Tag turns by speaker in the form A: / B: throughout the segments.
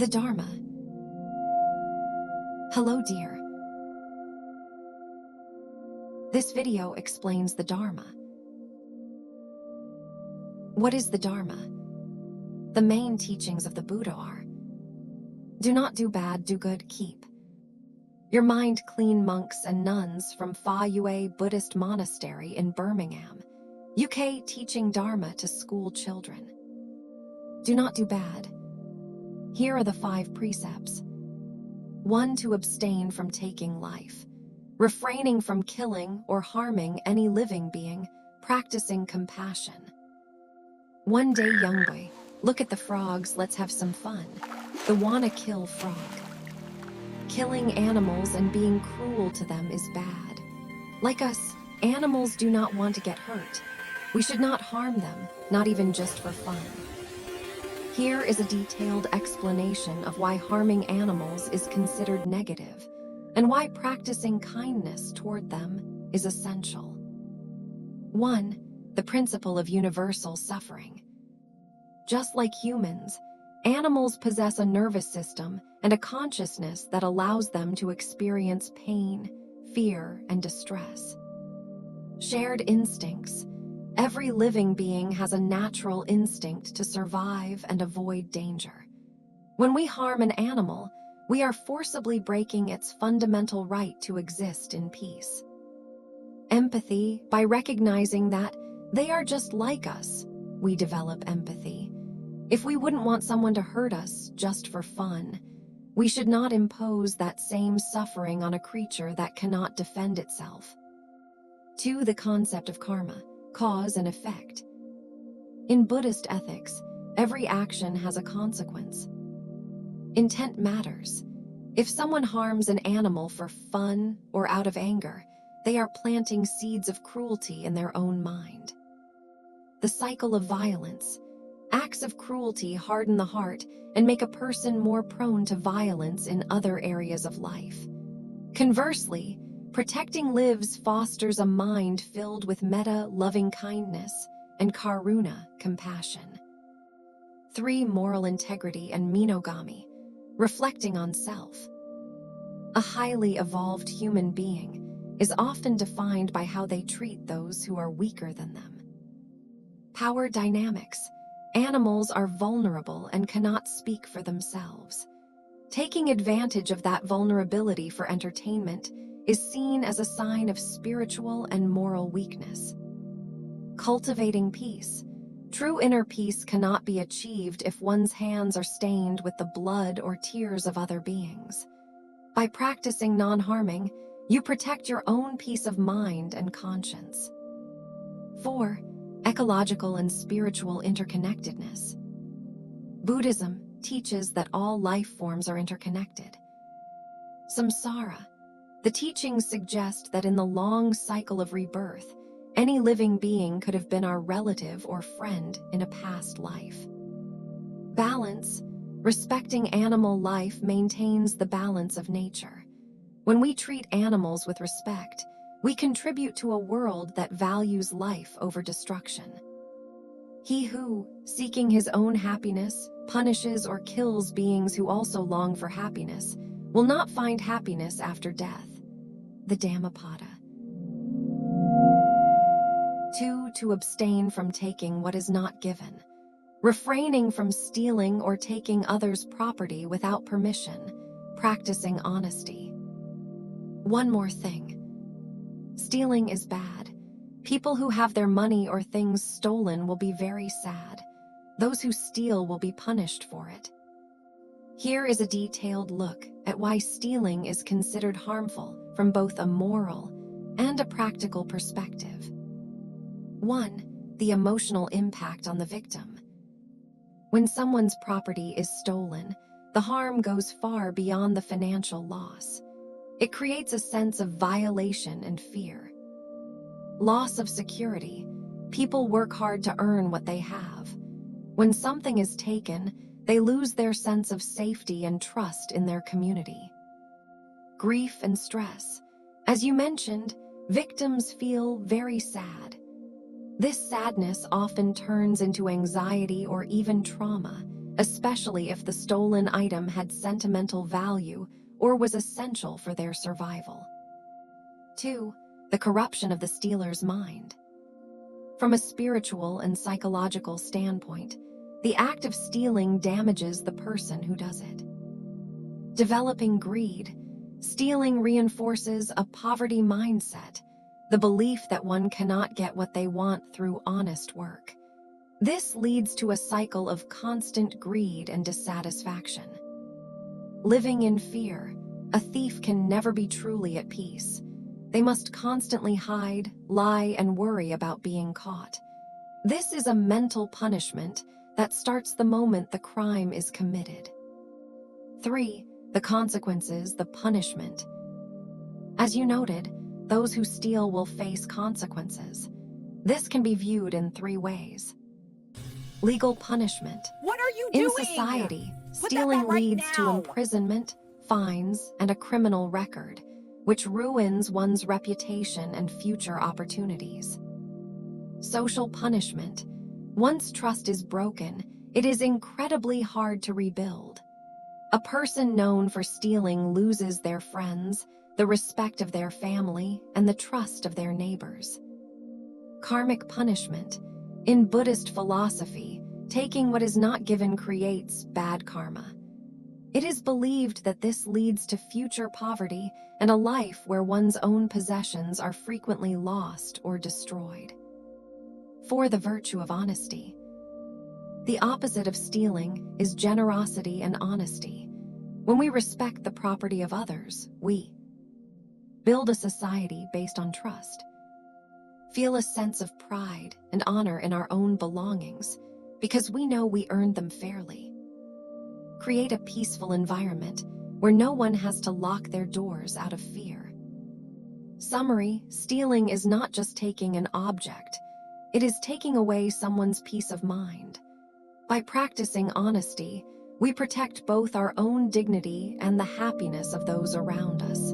A: The Dharma. Hello, dear. This video explains the Dharma. What is the Dharma? The main teachings of the Buddha are: do not do bad, do good, keep your mind clean. Monks and nuns from Fa Yue Buddhist Monastery in Birmingham, UK, teaching Dharma to school children. Do not do bad. Here are the 5 precepts. 1. To abstain from taking life, refraining from killing or harming any living being, practicing compassion. One day, young boy, look at the frogs, let's have some fun. The wanna kill frog. Killing animals and being cruel to them is bad. Like us, animals do not want to get hurt. We should not harm them, not even just for fun. Here is a detailed explanation of why harming animals is considered negative and why practicing kindness toward them is essential. 1. The principle of universal suffering. Just like humans, animals possess a nervous system and a consciousness that allows them to experience pain, fear, and distress. Shared instincts. Every living being has a natural instinct to survive and avoid danger. When we harm an animal, we are forcibly breaking its fundamental right to exist in peace. Empathy. By recognizing that they are just like us, we develop empathy. If we wouldn't want someone to hurt us just for fun, we should not impose that same suffering on a creature that cannot defend itself. 2. The concept of karma. Cause and effect. In Buddhist ethics, every action has a consequence. Intent matters. If someone harms an animal for fun or out of anger, they are planting seeds of cruelty in their own mind. The cycle of violence. Acts of cruelty harden the heart and make a person more prone to violence in other areas of life. Conversely, protecting lives fosters a mind filled with metta, loving kindness, and karuna, compassion. 3. Moral integrity and monogamy, reflecting on self. A highly evolved human being is often defined by how they treat those who are weaker than them. Power dynamics. Animals are vulnerable and cannot speak for themselves. Taking advantage of that vulnerability for entertainment is seen as a sign of spiritual and moral weakness. Cultivating peace. True inner peace cannot be achieved if one's hands are stained with the blood or tears of other beings. By practicing non-harming, you protect your own peace of mind and conscience. 4. Ecological and spiritual interconnectedness. Buddhism teaches that all life forms are interconnected. Samsara. The teachings suggest that in the long cycle of rebirth, any living being could have been our relative or friend in a past life. Balance. Respecting animal life maintains the balance of nature. When we treat animals with respect, we contribute to a world that values life over destruction. He who, seeking his own happiness, punishes or kills beings who also long for happiness, will not find happiness after death. The Dhammapada. 2. To abstain from taking what is not given, refraining from stealing or taking others' property without permission, practicing honesty. One more thing. Stealing is bad. People who have their money or things stolen will be very sad. Those who steal will be punished for it. Here is a detailed look at why stealing is considered harmful from both a moral and a practical perspective. 1. The emotional impact on the victim. When someone's property is stolen, the harm goes far beyond the financial loss. It creates a sense of violation and fear. Loss of security. People work hard to earn what they have. When something is taken, they lose their sense of safety and trust in their community. Grief and stress. As you mentioned, victims feel very sad. This sadness often turns into anxiety or even trauma, especially if the stolen item had sentimental value or was essential for their survival. 2. The corruption of the stealer's mind. From a spiritual and psychological standpoint, the act of stealing damages the person who does it. Developing greed, stealing reinforces a poverty mindset, the belief that one cannot get what they want through honest work. This leads to a cycle of constant greed and dissatisfaction. Living in fear, a thief can never be truly at peace. They must constantly hide, lie, and worry about being caught. This is a mental punishment that starts the moment the crime is committed. 3. The consequences, the punishment. As you noted, those who steal will face consequences. This can be viewed in 3 ways. Legal punishment.
B: What are you
A: In
B: doing?
A: society,
B: Put that
A: stealing
B: back right
A: leads to
B: now.
A: imprisonment, fines, and a criminal record, which ruins one's reputation and future opportunities. Social punishment. Once trust is broken, it is incredibly hard to rebuild. A person known for stealing loses their friends, the respect of their family, and the trust of their neighbors. Karmic punishment. In Buddhist philosophy, taking what is not given creates bad karma. It is believed that this leads to future poverty and a life where one's own possessions are frequently lost or destroyed. 4. The virtue of honesty. The opposite of stealing is generosity and honesty. When we respect the property of others, we build a society based on trust. Feel a sense of pride and honor in our own belongings because we know we earned them fairly. Create a peaceful environment where no one has to lock their doors out of fear. Summary: stealing is not just taking an object, it is taking away someone's peace of mind. By practicing honesty, we protect both our own dignity and the happiness of those around us.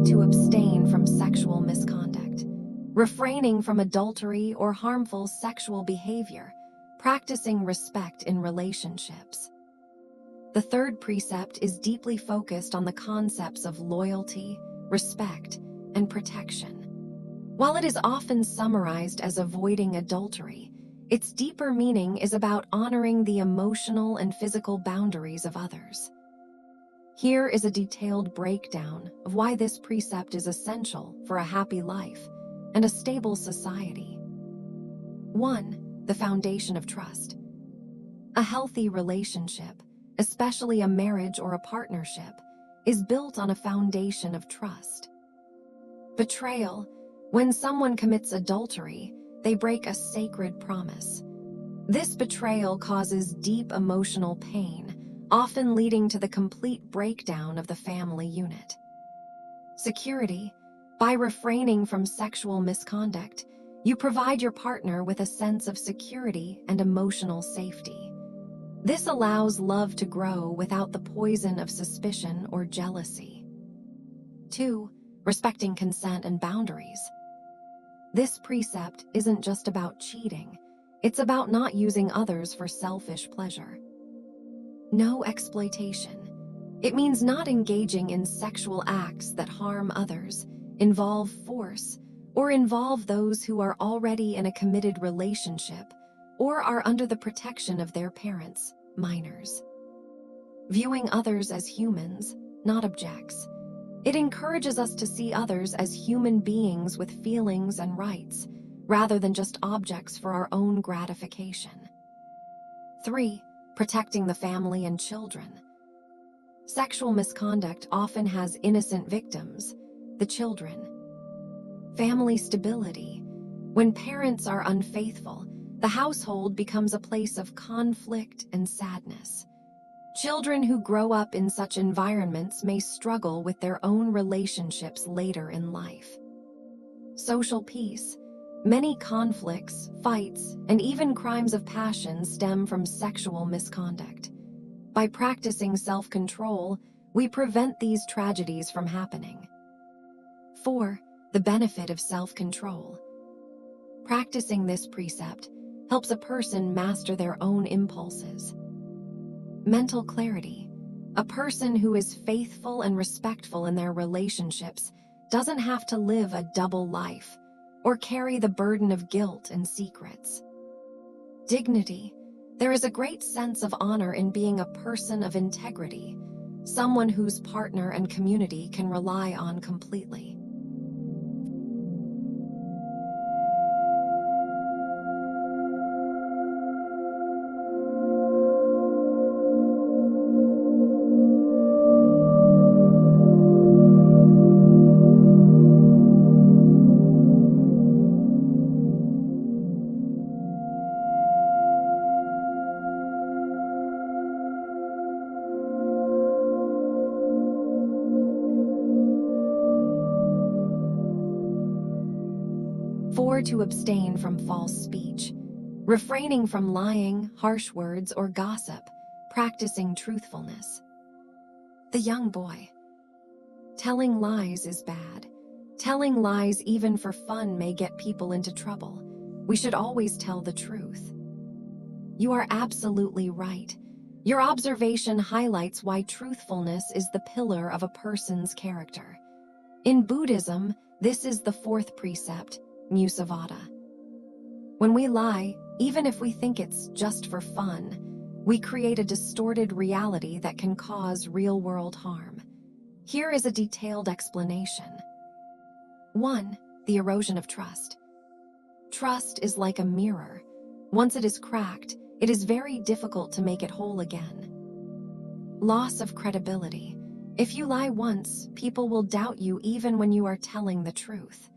A: To abstain from sexual misconduct. Refraining from adultery or harmful sexual behavior, practicing respect in relationships. The 3rd precept is deeply focused on the concepts of loyalty, respect, and protection. While it is often summarized as avoiding adultery, its deeper meaning is about honoring the emotional and physical boundaries of others. Here is a detailed breakdown of why this precept is essential for a happy life and a stable society. 1. The foundation of trust. A healthy relationship, especially a marriage or a partnership, is built on a foundation of trust. Betrayal. When someone commits adultery, they break a sacred promise. This betrayal causes deep emotional pain, often leading to the complete breakdown of the family unit. Security. By refraining from sexual misconduct, you provide your partner with a sense of security and emotional safety. This allows love to grow without the poison of suspicion or jealousy. 2. Respecting consent and boundaries. This precept isn't just about cheating, it's about not using others for selfish pleasure. No exploitation. It means not engaging in sexual acts that harm others, involve force, or involve those who are already in a committed relationship or are under the protection of their parents, minors. Viewing others as humans, not objects. It encourages us to see others as human beings with feelings and rights, rather than just objects for our own gratification. 3. Protecting the family and children. Sexual misconduct often has innocent victims, the children. Family stability. When parents are unfaithful, the household becomes a place of conflict and sadness. Children who grow up in such environments may struggle with their own relationships later in life. Social peace. Many conflicts, fights, and even crimes of passion stem from sexual misconduct. By practicing self-control, we prevent these tragedies from happening. 4. The benefit of self-control. Practicing this precept helps a person master their own impulses. Mental clarity. A person who is faithful and respectful in their relationships doesn't have to live a double life or carry the burden of guilt and secrets. Dignity. There is a great sense of honor in being a person of integrity, someone whose partner and community can rely on completely. Four, to abstain from false speech, refraining from lying, harsh words, or gossip, practicing truthfulness. The young boy. Telling lies is bad. Telling lies even for fun may get people into trouble. We should always tell the truth. You are absolutely right. Your observation highlights why truthfulness is the pillar of a person's character. In Buddhism, this is the fourth precept, Musavada. When we lie, even if we think it's just for fun, we create a distorted reality that can cause real-world harm. Here is a detailed explanation. 1. The erosion of trust. Trust is like a mirror. Once it is cracked, it is very difficult to make it whole again. Loss of credibility. If you lie once, people will doubt you even when you are telling the truth.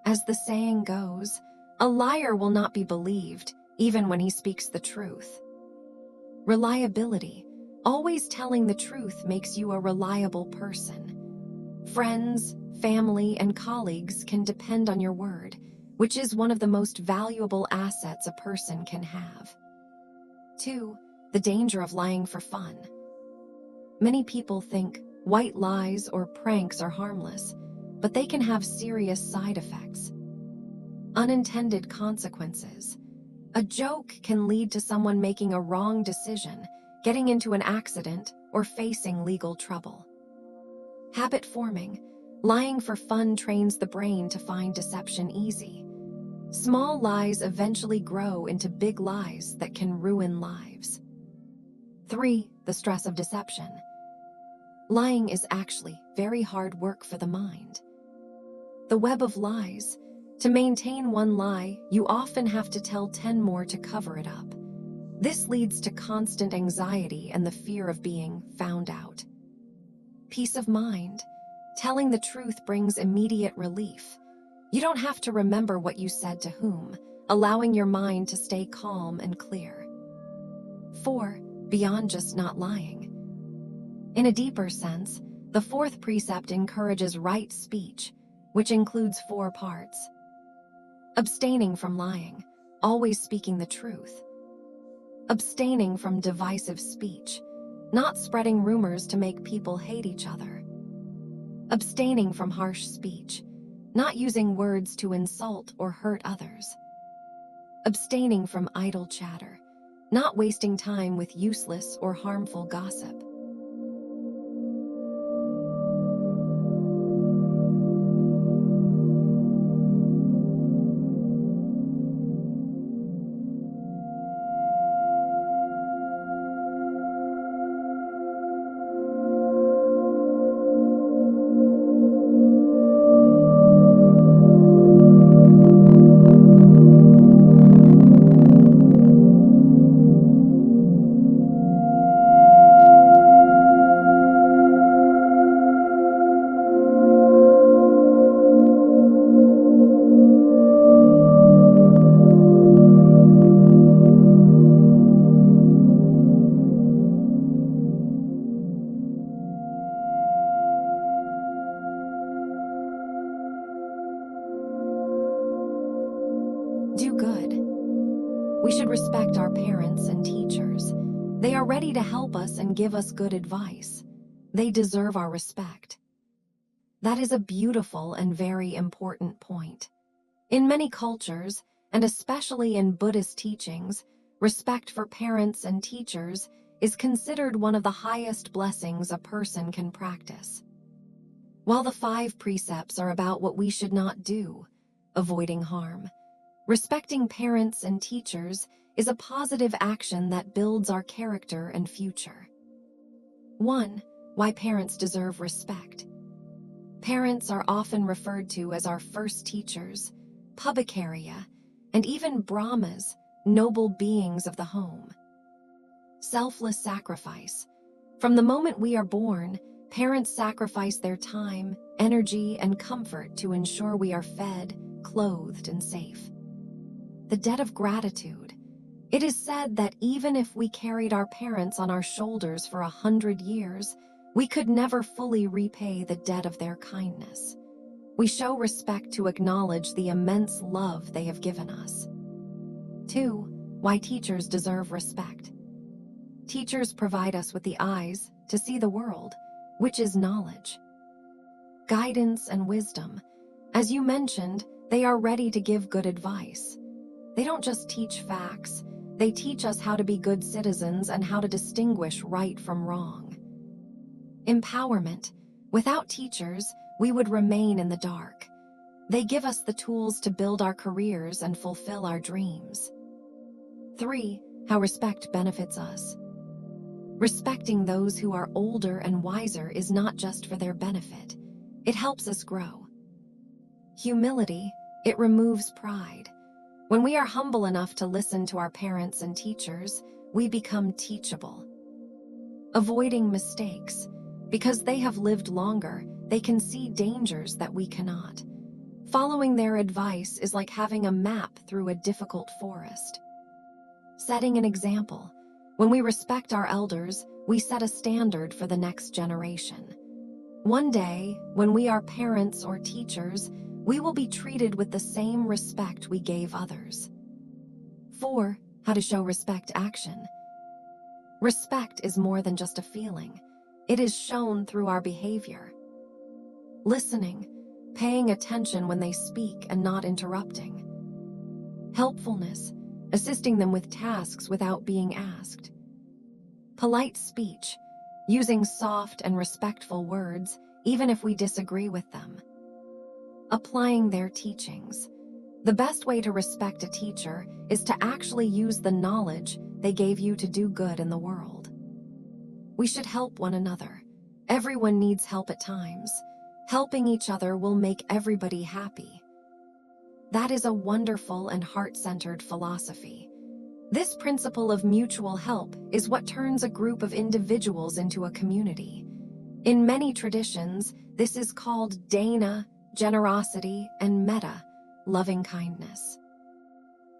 A: As the saying goes, a liar will not be believed, even when he speaks the truth. Reliability. Always telling the truth makes you a reliable person. Friends, family, and colleagues can depend on your word, which is one of the most valuable assets a person can have. 2. The danger of lying for fun. Many people think white lies or pranks are harmless, but they can have serious side effects. Unintended consequences. A joke can lead to someone making a wrong decision, getting into an accident, or facing legal trouble. Habit forming. Lying for fun trains the brain to find deception easy. Small lies eventually grow into big lies that can ruin lives. 3. The stress of deception. Lying is actually very hard work for the mind. The web of lies. To maintain one lie, you often have to tell 10 more to cover it up. This leads to constant anxiety and the fear of being found out. Peace of mind. Telling the truth brings immediate relief. You don't have to remember what you said to whom, allowing your mind to stay calm and clear. 4. Beyond just not lying. In a deeper sense, the fourth precept encourages right speech, which includes 4 parts. Abstaining from lying, always speaking the truth. Abstaining from divisive speech, not spreading rumors to make people hate each other. Abstaining from harsh speech, not using words to insult or hurt others. Abstaining from idle chatter, not wasting time with useless or harmful gossip. Do good. We should respect our parents and teachers. They are ready to help us and give us good advice. They deserve our respect. That is a beautiful and very important point. In many cultures, and especially in Buddhist teachings, respect for parents and teachers is considered one of the highest blessings a person can practice. While the 5 precepts are about what we should not do, avoiding harm, respecting parents and teachers is a positive action that builds our character and future. 1. Why parents deserve respect. Parents are often referred to as our first teachers, Pabacharya, and even Brahmas, noble beings of the home. Selfless sacrifice. From the moment we are born, parents sacrifice their time, energy, and comfort to ensure we are fed, clothed, and safe. The debt of gratitude. It is said that even if we carried our parents on our shoulders for 100 years, we could never fully repay the debt of their kindness. We show respect to acknowledge the immense love they have given us. 2. Why teachers deserve respect. Teachers provide us with the eyes to see the world, which is knowledge. Guidance and wisdom. As you mentioned, they are ready to give good advice. They don't just teach facts, they teach us how to be good citizens and how to distinguish right from wrong. Empowerment. Without teachers, we would remain in the dark. They give us the tools to build our careers and fulfill our dreams. 3. How respect benefits us. Respecting those who are older and wiser is not just for their benefit. It helps us grow. Humility. It removes pride. When we are humble enough to listen to our parents and teachers, we become teachable. Avoiding mistakes. Because they have lived longer, they can see dangers that we cannot. Following their advice is like having a map through a difficult forest. Setting an example. When we respect our elders, we set a standard for the next generation. One day, when we are parents or teachers, we will be treated with the same respect we gave others. 4. How to show respect action. Respect is more than just a feeling. It is shown through our behavior. Listening, paying attention when they speak and not interrupting. Helpfulness, assisting them with tasks without being asked. Polite speech, using soft and respectful words even if we disagree with them. Applying their teachings. The best way to respect a teacher is to actually use the knowledge they gave you to do good in the world. We should help one another. Everyone needs help at times. Helping each other will make everybody happy. That is a wonderful and heart-centered philosophy. This principle of mutual help is what turns a group of individuals into a community. In many traditions, this is called dana, generosity, and metta, loving kindness.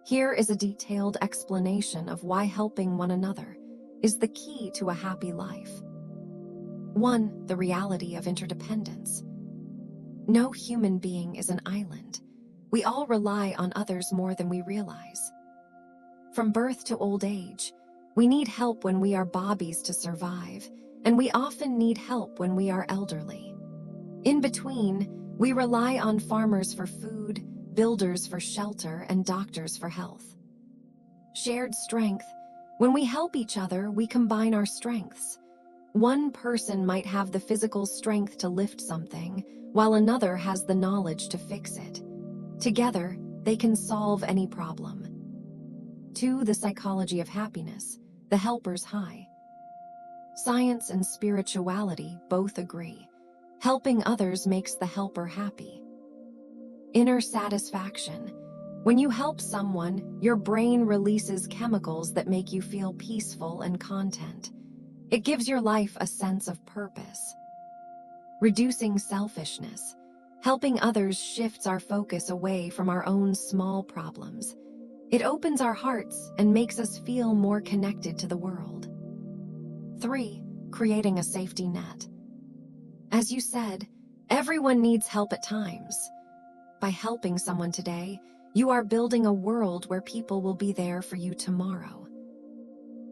A: Here is a detailed explanation of why helping one another is the key to a happy life. 1. The reality of interdependence. No human being is an island. We all rely on others more than we realize. From birth to old age, we need help when we are babies to survive, and we often need help when we are elderly. In between, we rely on farmers for food, builders for shelter, and doctors for health. Shared strength. When we help each other, we combine our strengths. One person might have the physical strength to lift something, while another has the knowledge to fix it. Together, they can solve any problem. 2. The psychology of happiness, the helper's high. Science and spirituality both agree. Helping others makes the helper happy. Inner satisfaction. When you help someone, your brain releases chemicals that make you feel peaceful and content. It gives your life a sense of purpose. Reducing selfishness. Helping others shifts our focus away from our own small problems. It opens our hearts and makes us feel more connected to the world. 3. Creating a safety net. As you said, everyone needs help at times. By helping someone today, You are building a world where people will be there for you tomorrow.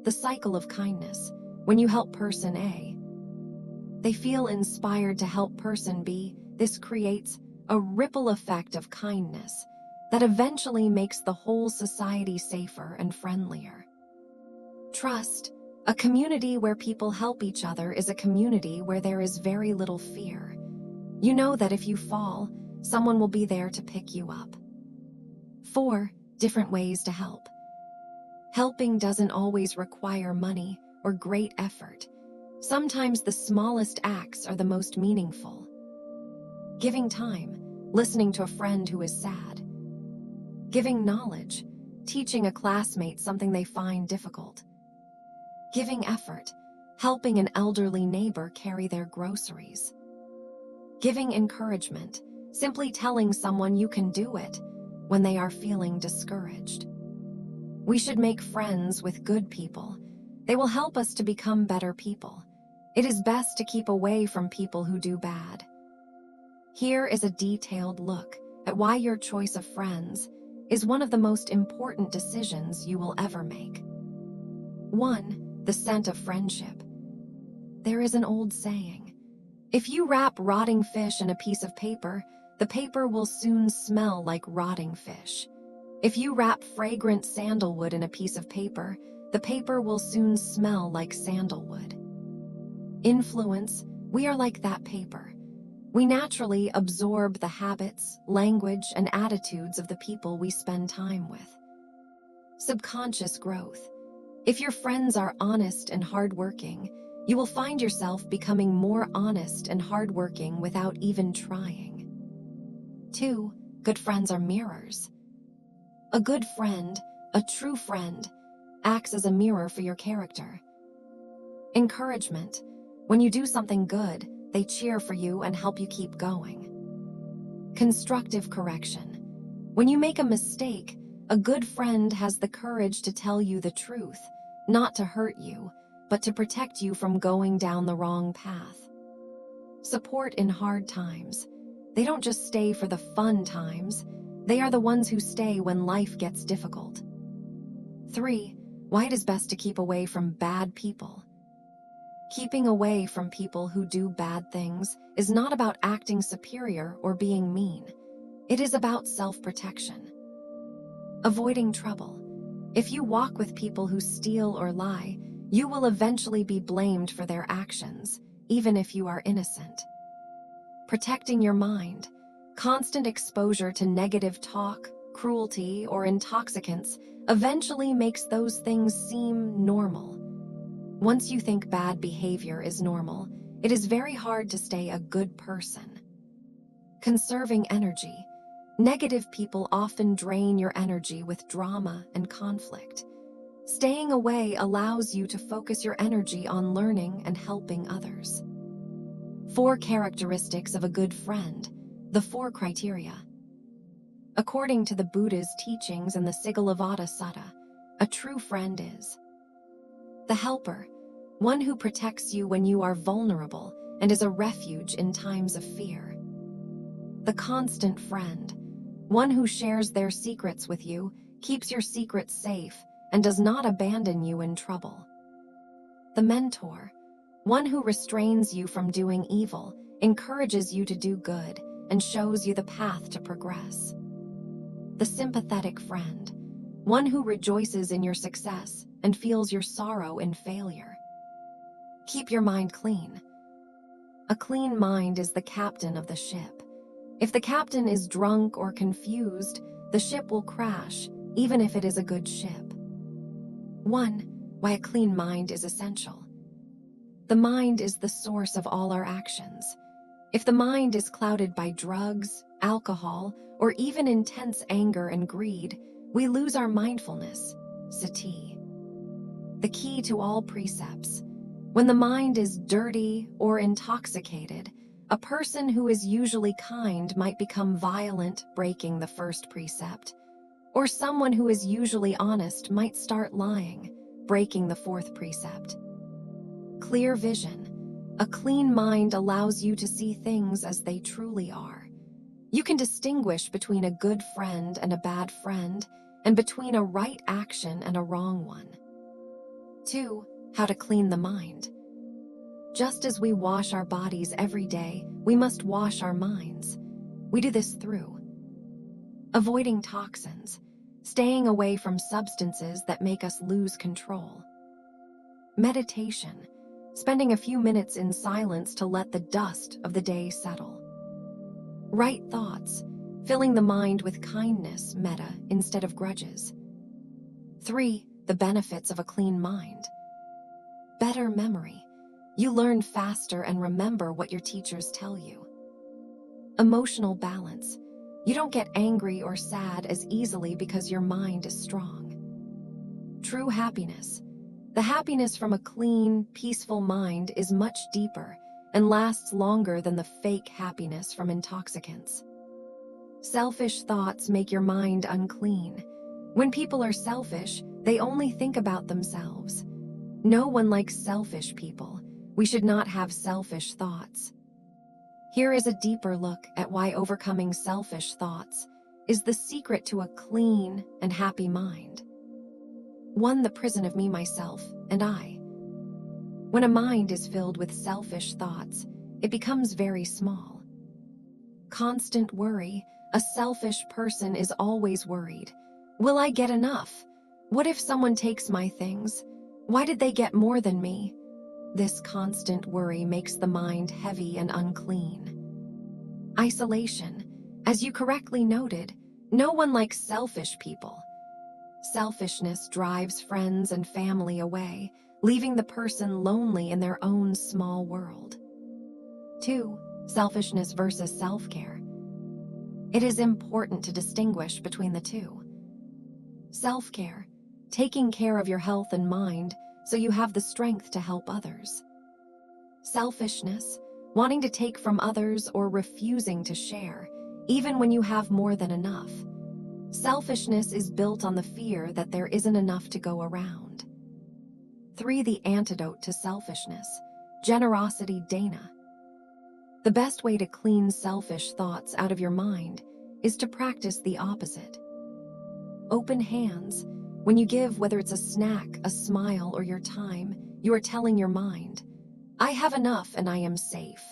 A: The cycle of kindness. When you help person A, they feel inspired to help person B. This creates a ripple effect of kindness that eventually makes the whole society safer and friendlier. Trust. A community where people help each other is a community where there is very little fear. You know that if you fall, someone will be there to pick you up. 4. Different ways to help. Helping doesn't always require money or great effort. Sometimes the smallest acts are the most meaningful. Giving time, listening to a friend who is sad. Giving knowledge, teaching a classmate something they find difficult. Giving effort, helping an elderly neighbor carry their groceries. Giving encouragement, simply telling someone you can do it when they are feeling discouraged. We should make friends with good people. They will help us to become better people. It is best to keep away from people who do bad. Here is a detailed look at why your choice of friends is one of the most important decisions you will ever make. 1. The scent of friendship. There is an old saying, if you wrap rotting fish in a piece of paper, the paper will soon smell like rotting fish. If you wrap fragrant sandalwood in a piece of paper, the paper will soon smell like sandalwood. Influence. We are like that paper. We naturally absorb the habits, language, and attitudes of the people we spend time with. Subconscious growth. If your friends are honest and hardworking, you will find yourself becoming more honest and hardworking without even trying. 2. Good friends are mirrors. A good friend, a true friend, acts as a mirror for your character. Encouragement. When you do something good, they cheer for you and help you keep going. Constructive correction. When you make a mistake, a good friend has the courage to tell you the truth, not to hurt you, but to protect you from going down the wrong path. Support in hard times. They don't just stay for the fun times, they are the ones who stay when life gets difficult. 3. Why it is best to keep away from bad people. Keeping away from people who do bad things is not about acting superior or being mean. It is about self-protection. Avoiding trouble. If you walk with people who steal or lie, you will eventually be blamed for their actions, even if you are innocent. Protecting your mind. Constant exposure to negative talk, cruelty, or intoxicants eventually makes those things seem normal. Once you think bad behavior is normal, it is very hard to stay a good person. Conserving energy. Negative people often drain your energy with drama and conflict. Staying away allows you to focus your energy on learning and helping others. 4 characteristics of a good friend. The 4 criteria. According to the Buddha's teachings in the Sigalovada Sutta, a true friend is the helper, one who protects you when you are vulnerable and is a refuge in times of fear. The constant friend, one who shares their secrets with you, keeps your secrets safe, and does not abandon you in trouble. The mentor, one who restrains you from doing evil, encourages you to do good, and shows you the path to progress. The sympathetic friend, one who rejoices in your success and feels your sorrow in failure. Keep your mind clean. A clean mind is the captain of the ship. If the captain is drunk or confused, the ship will crash, even if it is a good ship. 1. Why a clean mind is essential. The mind is the source of all our actions. If the mind is clouded by drugs, alcohol, or even intense anger and greed, we lose our mindfulness, sati. The key to all precepts. When the mind is dirty or intoxicated, a person who is usually kind might become violent, breaking the first precept, or someone who is usually honest might start lying, breaking the 4th precept. Clear vision. A clean mind allows you to see things as they truly are. You can distinguish between a good friend and a bad friend, and between a right action and a wrong one. 2. How to clean the mind. Just as we wash our bodies every day, we must wash our minds. We do this through avoiding toxins, staying away from substances that make us lose control. Meditation, spending a few minutes in silence to let the dust of the day settle. Right thoughts, filling the mind with kindness, metta, instead of grudges. 3. The benefits of a clean mind. Better memory. You learn faster and remember what your teachers tell you. Emotional balance. You don't get angry or sad as easily because your mind is strong. True happiness. The happiness from a clean, peaceful mind is much deeper and lasts longer than the fake happiness from intoxicants. Selfish thoughts make your mind unclean. When people are selfish, they only think about themselves. No one likes selfish people. We should not have selfish thoughts. Here is a deeper look at why overcoming selfish thoughts is the secret to a clean and happy mind. 1. The prison of me, myself, and I. When a mind is filled with selfish thoughts, it becomes very small. Constant worry. A selfish person is always worried. Will I get enough? What if someone takes my things? Why did they get more than me? This constant worry makes the mind heavy and unclean. Isolation. As you correctly noted, no one likes selfish people. Selfishness drives friends and family away, leaving the person lonely in their own small world. 2. Selfishness versus self-care. It is important to distinguish between the two. Self-care, taking care of your health and mind so you have the strength to help others. Selfishness, wanting to take from others or refusing to share, even when you have more than enough. Selfishness is built on the fear that there isn't enough to go around. 3. The antidote to selfishness. Generosity, Dana. The best way to clean selfish thoughts out of your mind is to practice the opposite. Open hands. When you give, whether it's a snack, a smile, or your time, you are telling your mind, I have enough and I am safe.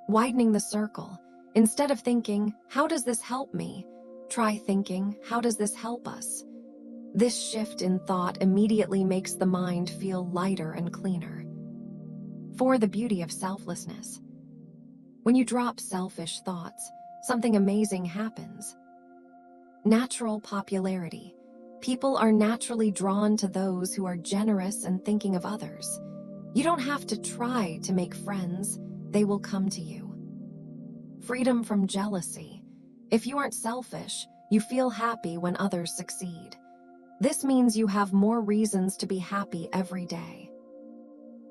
A: Widening the circle. Instead of thinking, how does this help me? Try thinking, how does this help us? This shift in thought immediately makes the mind feel lighter and cleaner. 4. The beauty of selflessness. When you drop selfish thoughts, something amazing happens. Natural popularity. People are naturally drawn to those who are generous and thinking of others. You don't have to try to make friends, they will come to you. Freedom from jealousy. If you aren't selfish, you feel happy when others succeed. This means you have more reasons to be happy every day.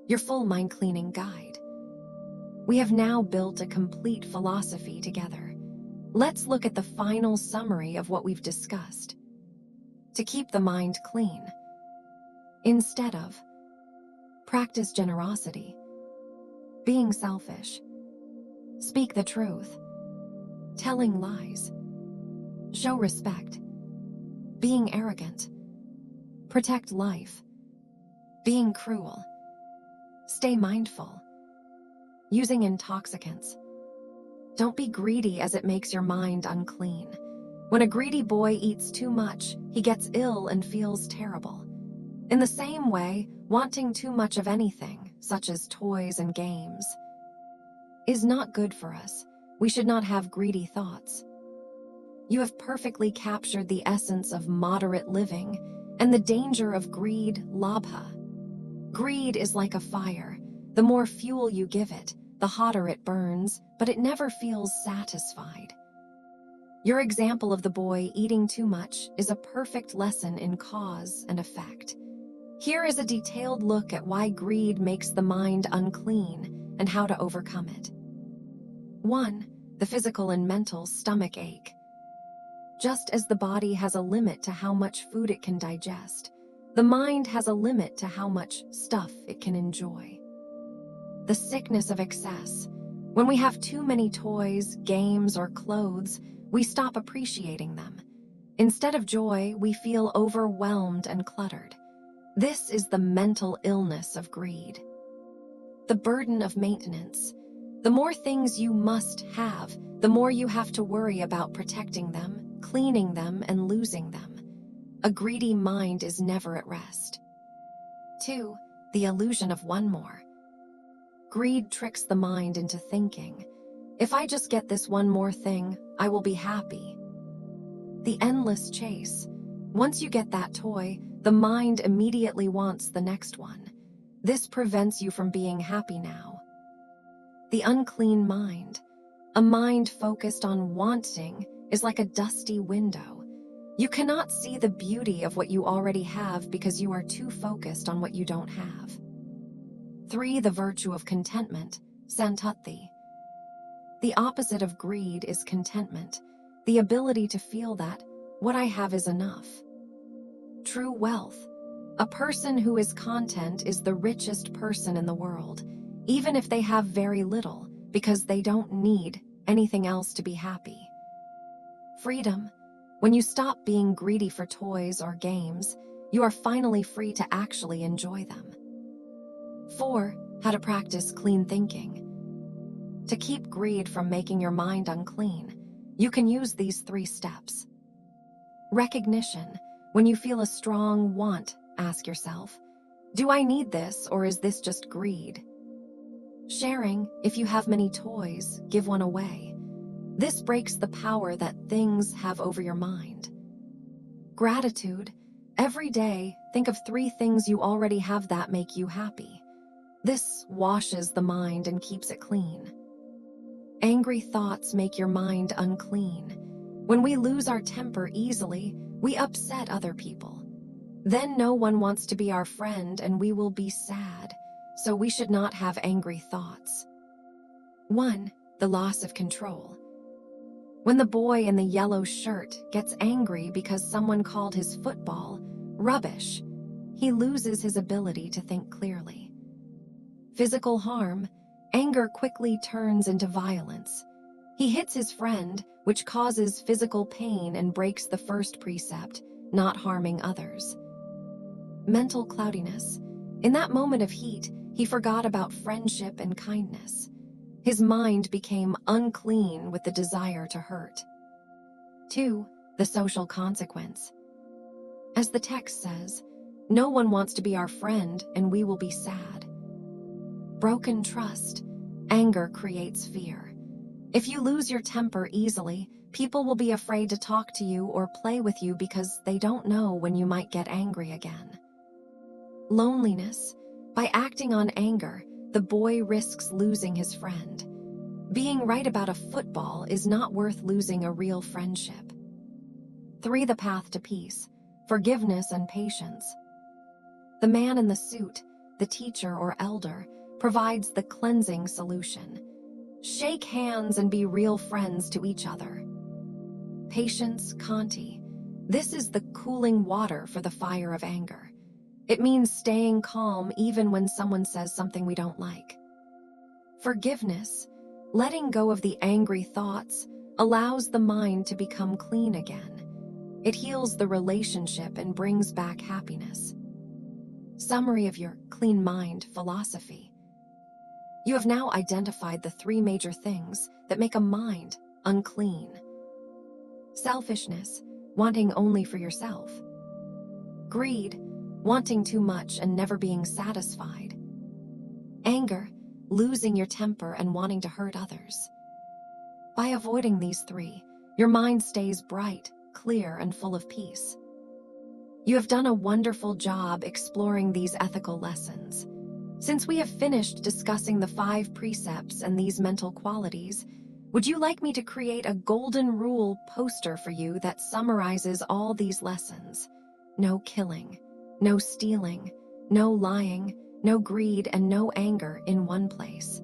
A: Your full mind cleaning guide. We have now built a complete philosophy together. Let's look at the final summary of what we've discussed. To keep the mind clean. Instead of practice generosity, being selfish, speak the truth, telling lies, show respect, being arrogant, protect life, being cruel, stay mindful, using intoxicants. Don't be greedy as it makes your mind unclean. When a greedy boy eats too much, he gets ill and feels terrible. In the same way, wanting too much of anything, such as toys and games, is not good for us. We should not have greedy thoughts. You have perfectly captured the essence of moderate living and the danger of greed, labha. Greed is like a fire. The more fuel you give it, the hotter it burns, but it never feels satisfied. Your example of the boy eating too much is a perfect lesson in cause and effect. Here is a detailed look at why greed makes the mind unclean and how to overcome it. 1. The physical and mental stomach ache. Just as the body has a limit to how much food it can digest, the mind has a limit to how much stuff it can enjoy. The sickness of excess. When we have too many toys, games, or clothes, we stop appreciating them. Instead of joy, we feel overwhelmed and cluttered. This is the mental illness of greed. The burden of maintenance. The more things you must have, the more you have to worry about protecting them, cleaning them, and losing them. A greedy mind is never at rest. 2. The illusion of one more. Greed tricks the mind into thinking, if I just get this one more thing, I will be happy. The endless chase. Once you get that toy, the mind immediately wants the next one. This prevents you from being happy now. The unclean mind. A mind focused on wanting is like a dusty window. You cannot see the beauty of what you already have because you are too focused on what you don't have. 3. The virtue of contentment, santati. The opposite of greed is contentment, the ability to feel that what I have is enough. True wealth. A person who is content is the richest person in the world, even if they have very little, because they don't need anything else to be happy. Freedom. When you stop being greedy for toys or games, you are finally free to actually enjoy them. 4. How to practice clean thinking. To keep greed from making your mind unclean, you can use these 3 steps. Recognition. When you feel a strong want, ask yourself, do I need this or is this just greed? Sharing. If you have many toys, give one away. This breaks the power that things have over your mind. Gratitude. Every day, think of 3 things you already have that make you happy. This washes the mind and keeps it clean. Angry thoughts make your mind unclean. When we lose our temper easily, we upset other people. Then no one wants to be our friend and we will be sad, so we should not have angry thoughts. 1. The loss of control. When the boy in the yellow shirt gets angry because someone called his football rubbish, he loses his ability to think clearly. Physical harm. Anger quickly turns into violence. He hits his friend, which causes physical pain and breaks the first precept, not harming others. Mental cloudiness. In that moment of heat, he forgot about friendship and kindness. His mind became unclean with the desire to hurt. 2. The social consequence. As the text says, no one wants to be our friend and we will be sad. Broken trust. Anger creates fear. If you lose your temper easily, people will be afraid to talk to you or play with you because they don't know when you might get angry again. Loneliness. By acting on anger, the boy risks losing his friend. Being right about a football is not worth losing a real friendship. 3. The path to peace. Forgiveness and patience. The man in the suit, the teacher or elder, provides the cleansing solution. Shake hands and be real friends to each other. Patience, Kanti. This is the cooling water for the fire of anger. It means staying calm even when someone says something we don't like. Forgiveness. Letting go of the angry thoughts allows the mind to become clean again. It heals the relationship and brings back happiness. Summary of your clean mind philosophy. You have now identified the 3 major things that make a mind unclean. Selfishness, wanting only for yourself. Greed, wanting too much and never being satisfied. Anger, losing your temper and wanting to hurt others. By avoiding these 3, your mind stays bright, clear, and full of peace. You have done a wonderful job exploring these ethical lessons. Since we have finished discussing the 5 precepts and these mental qualities, would you like me to create a golden rule poster for you that summarizes all these lessons? No killing, no stealing, no lying, no greed, and no anger in one place.